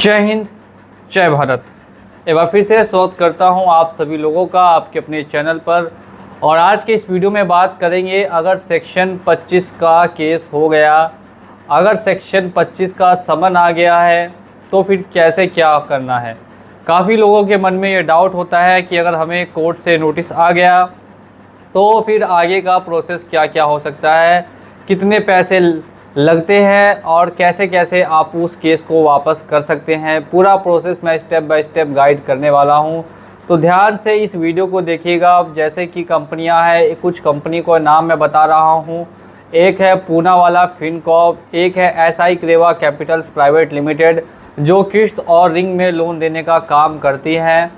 जय हिंद, जय भारत। एक बार फिर से स्वागत करता हूं आप सभी लोगों का आपके अपने चैनल पर। और आज के इस वीडियो में बात करेंगे, अगर सेक्शन 25 का केस हो गया, अगर सेक्शन 25 का समन आ गया है तो फिर कैसे क्या करना है। काफ़ी लोगों के मन में ये डाउट होता है कि अगर हमें कोर्ट से नोटिस आ गया तो फिर आगे का प्रोसेस क्या क्या हो सकता है, कितने पैसे लगते हैं और कैसे कैसे आप उस केस को वापस कर सकते हैं। पूरा प्रोसेस मैं स्टेप बाय स्टेप गाइड करने वाला हूं, तो ध्यान से इस वीडियो को देखिएगा। जैसे कि कंपनियां हैं, कुछ कंपनी को नाम मैं बता रहा हूं। एक है पूनावाला फिनकॉर्प, एक है एसआई क्रेवा कैपिटल्स प्राइवेट लिमिटेड जो किस्त और रिंग में लोन देने का काम करती हैं,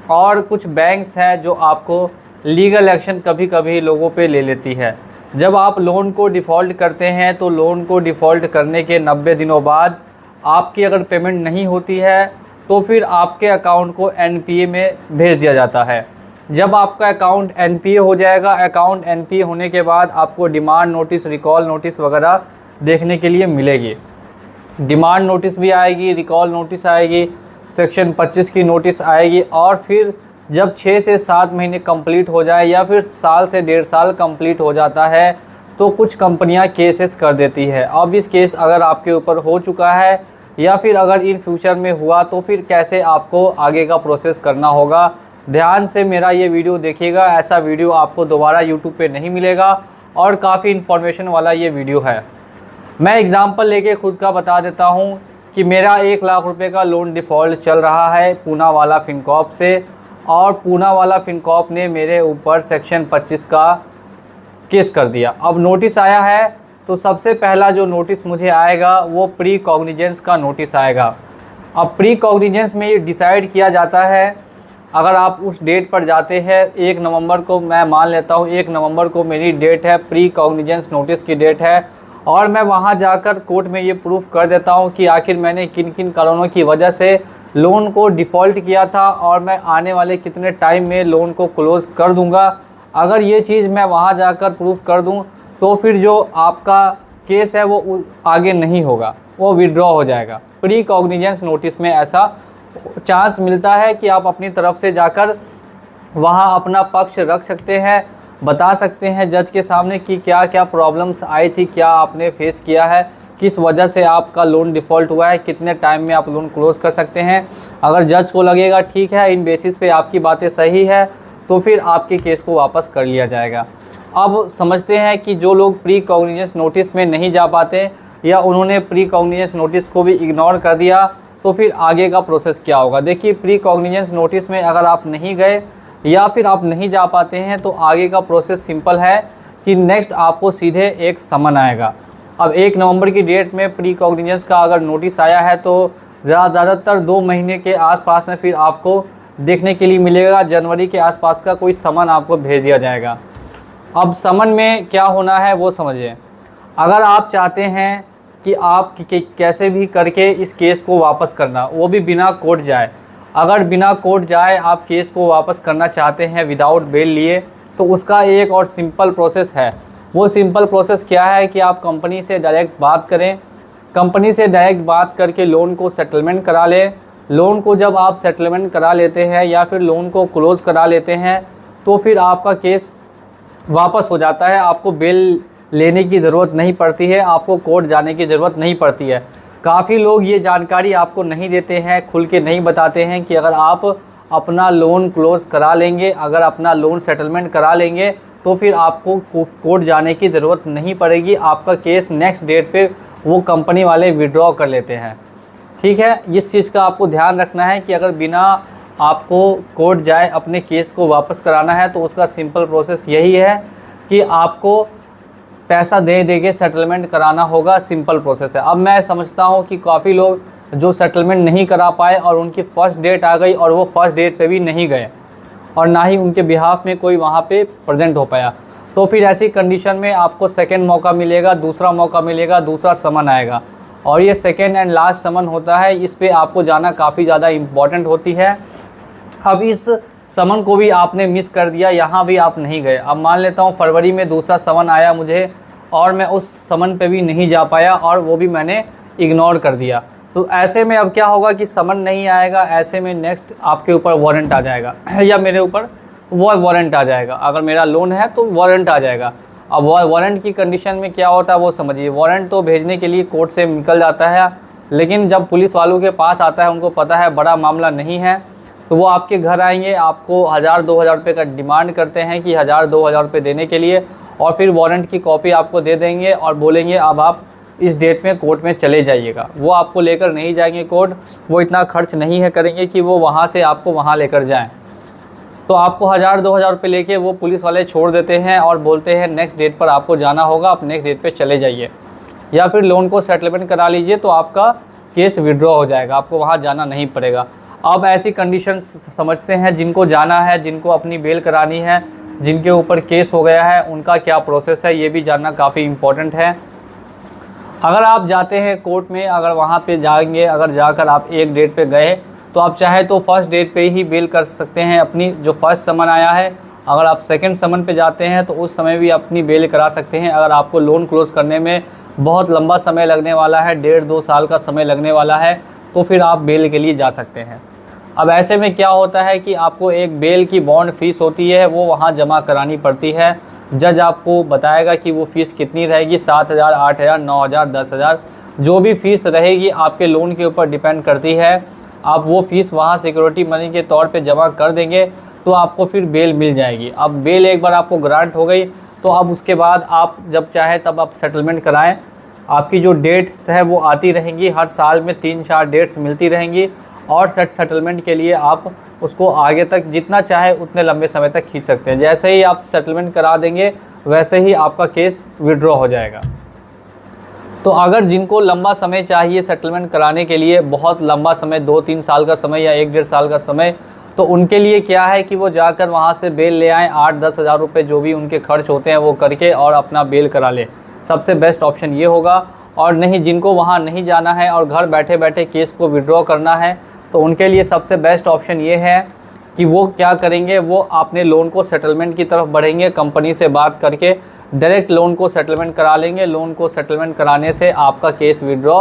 और कुछ बैंक्स हैं जो आपको लीगल एक्शन कभी कभी लोगों पे ले लेती है। जब आप लोन को डिफ़ॉल्ट करते हैं तो लोन को डिफ़ॉल्ट करने के 90 दिनों बाद आपकी अगर पेमेंट नहीं होती है तो फिर आपके अकाउंट को एनपीए में भेज दिया जाता है। जब आपका अकाउंट एनपीए हो जाएगा, अकाउंट एनपीए होने के बाद आपको डिमांड नोटिस, रिकॉल नोटिस वगैरह देखने के लिए मिलेगी। डिमांड नोटिस भी आएगी, रिकॉल नोटिस आएगी, सेक्शन 25 की नोटिस आएगी। और फिर जब 6 से 7 महीने कंप्लीट हो जाए या फिर साल से 1.5 साल कंप्लीट हो जाता है तो कुछ कंपनियां केसेस कर देती है। अब इस केस अगर आपके ऊपर हो चुका है या फिर अगर इन फ्यूचर में हुआ तो फिर कैसे आपको आगे का प्रोसेस करना होगा। ध्यान से मेरा ये वीडियो देखिएगा, ऐसा वीडियो आपको दोबारा यूट्यूब पे नहीं मिलेगा और काफ़ी इन्फॉर्मेशन वाला ये वीडियो है। मैं एग्ज़ाम्पल लेके खुद का बता देता हूँ कि मेरा 1 लाख रुपये का लोन डिफ़ॉल्ट चल रहा है पूनावाला फिनकॉर्प से, और पूनावाला फिनकॉर्प ने मेरे ऊपर सेक्शन 25 का केस कर दिया। अब नोटिस आया है तो सबसे पहला जो नोटिस मुझे आएगा वो प्री कॉग्निजेंस का नोटिस आएगा। अब प्री कॉग्निजेंस में ये डिसाइड किया जाता है, अगर आप उस डेट पर जाते हैं 1 नवंबर को, मैं मान लेता हूँ 1 नवंबर को मेरी डेट है, प्री कॉग्निजेंस नोटिस की डेट है, और मैं वहाँ जाकर कोर्ट में ये प्रूफ कर देता हूँ कि आखिर मैंने किन किन कारणों की वजह से लोन को डिफ़ॉल्ट किया था और मैं आने वाले कितने टाइम में लोन को क्लोज़ कर दूंगा। अगर ये चीज़ मैं वहाँ जाकर प्रूफ कर दूं तो फिर जो आपका केस है वो आगे नहीं होगा, वो विड्रॉ हो जाएगा। प्री कॉग्निजेंस नोटिस में ऐसा चांस मिलता है कि आप अपनी तरफ से जाकर वहाँ अपना पक्ष रख सकते हैं, बता सकते हैं जज के सामने कि क्या क्या प्रॉब्लम्स आई थी, क्या आपने फेस किया है, किस वजह से आपका लोन डिफ़ॉल्ट हुआ है, कितने टाइम में आप लोन क्लोज़ कर सकते हैं। अगर जज को लगेगा ठीक है, इन बेसिस पे आपकी बातें सही है, तो फिर आपके केस को वापस कर लिया जाएगा। अब समझते हैं कि जो लोग प्री कॉग्निजेंस नोटिस में नहीं जा पाते या उन्होंने प्री कॉग्निजेंस नोटिस को भी इग्नोर कर दिया तो फिर आगे का प्रोसेस क्या होगा। देखिए, प्री कॉग्निजेंस नोटिस में अगर आप नहीं गए या फिर आप नहीं जा पाते हैं तो आगे का प्रोसेस सिंपल है कि नेक्स्ट आपको सीधे एक समन आएगा। अब 1 नवंबर की डेट में प्री कॉग्निजेंस का अगर नोटिस आया है तो ज़्यादातर 2 महीने के आसपास में फिर आपको देखने के लिए मिलेगा, जनवरी के आसपास का कोई समन आपको भेज दिया जाएगा। अब समन में क्या होना है वो समझिए। अगर आप चाहते हैं कि आप कैसे भी करके इस केस को वापस करना, वो भी बिना कोर्ट जाए, अगर बिना कोर्ट जाए आप केस को वापस करना चाहते हैं विदाउट बेल लिए, तो उसका एक और सिंपल प्रोसेस है। वो सिंपल प्रोसेस क्या है कि आप कंपनी से डायरेक्ट बात करें, कंपनी से डायरेक्ट बात करके लोन को सेटलमेंट करा लें। लोन को जब आप सेटलमेंट करा लेते हैं या फिर लोन को क्लोज़ करा लेते हैं तो फिर आपका केस वापस हो जाता है। आपको बेल लेने की ज़रूरत नहीं पड़ती है, आपको कोर्ट जाने की ज़रूरत नहीं पड़ती है। काफ़ी लोग ये जानकारी आपको नहीं देते हैं, खुल के नहीं बताते हैं कि अगर आप अपना लोन क्लोज़ करा लेंगे, अगर अपना लोन सेटलमेंट करा लेंगे तो फिर आपको कोर्ट जाने की ज़रूरत नहीं पड़ेगी। आपका केस नेक्स्ट डेट पे वो कंपनी वाले विड्रॉ कर लेते हैं। ठीक है, इस चीज़ का आपको ध्यान रखना है कि अगर बिना आपको कोर्ट जाए अपने केस को वापस कराना है तो उसका सिंपल प्रोसेस यही है कि आपको पैसा दे के सेटलमेंट कराना होगा। सिंपल प्रोसेस है। अब मैं समझता हूँ कि काफ़ी लोग जो सेटलमेंट नहीं करा पाए और उनकी फ़र्स्ट डेट आ गई और वो फर्स्ट डेट पे भी नहीं गए और ना ही उनके बिहाफ में कोई वहाँ पे प्रेजेंट हो पाया, तो फिर ऐसी कंडीशन में आपको सेकंड मौका मिलेगा, दूसरा मौका मिलेगा, दूसरा समन आएगा। और ये सेकंड एंड लास्ट समन होता है, इस पे आपको जाना काफ़ी ज़्यादा इम्पॉर्टेंट होती है। अब इस समन को भी आपने मिस कर दिया, यहाँ भी आप नहीं गए। अब मान लेता हूँ फरवरी में दूसरा समन आया मुझे और मैं उस समन पे भी नहीं जा पाया और वो भी मैंने इग्नोर कर दिया, तो ऐसे में अब क्या होगा कि समन नहीं आएगा, ऐसे में नेक्स्ट आपके ऊपर वारंट आ जाएगा या मेरे ऊपर वो वारंट आ जाएगा। अगर मेरा लोन है तो वारंट आ जाएगा। अब वारंट की कंडीशन में क्या होता है वो समझिए। वारंट तो भेजने के लिए कोर्ट से निकल जाता है, लेकिन जब पुलिस वालों के पास आता है, उनको पता है बड़ा मामला नहीं है, तो वो आपके घर आएंगे, आपको 1000-2000 रुपये का डिमांड करते हैं कि 1000-2000 रुपये देने के लिए, और फिर वारंट की कॉपी आपको दे देंगे और बोलेंगे अब आप इस डेट में कोर्ट में चले जाइएगा। वो आपको लेकर नहीं जाएंगे कोर्ट, वो इतना खर्च नहीं है करेंगे कि वो वहाँ से आपको वहाँ लेकर जाएं। तो आपको 1000-2000 रुपये लेके वो पुलिस वाले छोड़ देते हैं और बोलते हैं नेक्स्ट डेट पर आपको जाना होगा, आप नेक्स्ट डेट पे चले जाइए, या फिर लोन को सेटलमेंट करा लीजिए तो आपका केस विड्रॉ हो जाएगा, आपको वहाँ जाना नहीं पड़ेगा। अब ऐसी कंडीशन समझते हैं जिनको जाना है, जिनको अपनी बेल करानी है, जिनके ऊपर केस हो गया है, उनका क्या प्रोसेस है ये भी जानना काफ़ी इम्पोर्टेंट है। अगर आप जाते हैं कोर्ट में, अगर वहाँ पे जाएंगे, अगर जाकर आप एक डेट पे गए तो आप चाहे तो फर्स्ट डेट पे ही बेल कर सकते हैं अपनी, जो फर्स्ट समन आया है। अगर आप सेकंड समन पे जाते हैं तो उस समय भी अपनी बेल करा सकते हैं। अगर आपको लोन क्लोज करने में बहुत लंबा समय लगने वाला है, 1.5-2 साल का समय लगने वाला है, तो फिर आप बेल के लिए जा सकते हैं। अब ऐसे में क्या होता है कि आपको एक बेल की बॉन्ड फीस होती है, वो वहाँ जमा करानी पड़ती है। जज आपको बताएगा कि वो फ़ीस कितनी रहेगी, 7000, 8000, 9000, 10000, जो भी फ़ीस रहेगी आपके लोन के ऊपर डिपेंड करती है। आप वो फ़ीस वहाँ सिक्योरिटी मनी के तौर पे जमा कर देंगे तो आपको फिर बेल मिल जाएगी। अब बेल एक बार आपको ग्रांट हो गई तो अब उसके बाद आप जब चाहे तब आप सेटलमेंट कराएं। आपकी जो डेट्स है वो आती रहेंगी, हर साल में 3-4 डेट्स मिलती रहेंगी, और सेटलमेंट के लिए आप उसको आगे तक जितना चाहे उतने लंबे समय तक खींच सकते हैं। जैसे ही आप सेटलमेंट करा देंगे वैसे ही आपका केस विड्रॉ हो जाएगा। तो अगर जिनको लंबा समय चाहिए सेटलमेंट कराने के लिए, बहुत लंबा समय, 2-3 साल का समय या 1-1.5 साल का समय, तो उनके लिए क्या है कि वो जाकर वहाँ से बेल ले आएँ, 8-10 हज़ार रुपये जो भी उनके खर्च होते हैं वो करके और अपना बेल करा ले। सबसे बेस्ट ऑप्शन ये होगा। और नहीं, जिनको वहाँ नहीं जाना है और घर बैठे बैठे केस को विड्रॉ करना है, तो उनके लिए सबसे बेस्ट ऑप्शन ये है कि वो क्या करेंगे, वो अपने लोन को सेटलमेंट की तरफ बढ़ेंगे, कंपनी से बात करके डायरेक्ट लोन को सेटलमेंट करा लेंगे। लोन को सेटलमेंट कराने से आपका केस विड्रॉ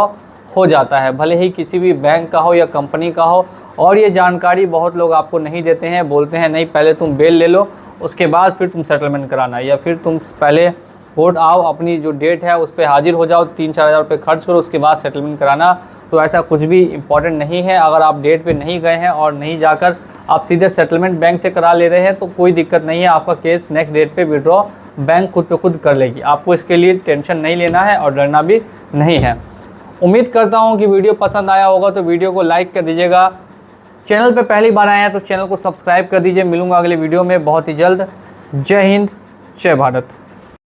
हो जाता है, भले ही किसी भी बैंक का हो या कंपनी का हो। और ये जानकारी बहुत लोग आपको नहीं देते हैं, बोलते हैं नहीं पहले तुम बेल ले लो उसके बाद फिर तुम सेटलमेंट कराना, या फिर तुम पहले कोर्ट आओ, अपनी जो डेट है उस पर हाजिर हो जाओ, 3-4 हज़ार रुपये खर्च करो, उसके बाद सेटलमेंट कराना। तो ऐसा कुछ भी इम्पॉर्टेंट नहीं है। अगर आप डेट पे नहीं गए हैं और नहीं जाकर आप सीधे सेटलमेंट बैंक से करा ले रहे हैं तो कोई दिक्कत नहीं है, आपका केस नेक्स्ट डेट पे विड्रॉ बैंक खुद पे खुद कर लेगी। आपको इसके लिए टेंशन नहीं लेना है और डरना भी नहीं है। उम्मीद करता हूँ कि वीडियो पसंद आया होगा, तो वीडियो को लाइक कर दीजिएगा। चैनल पे पहली बार आए हैं तो चैनल को सब्सक्राइब कर दीजिए। मिलूंगा अगले वीडियो में बहुत ही जल्द। जय हिंद, जय भारत।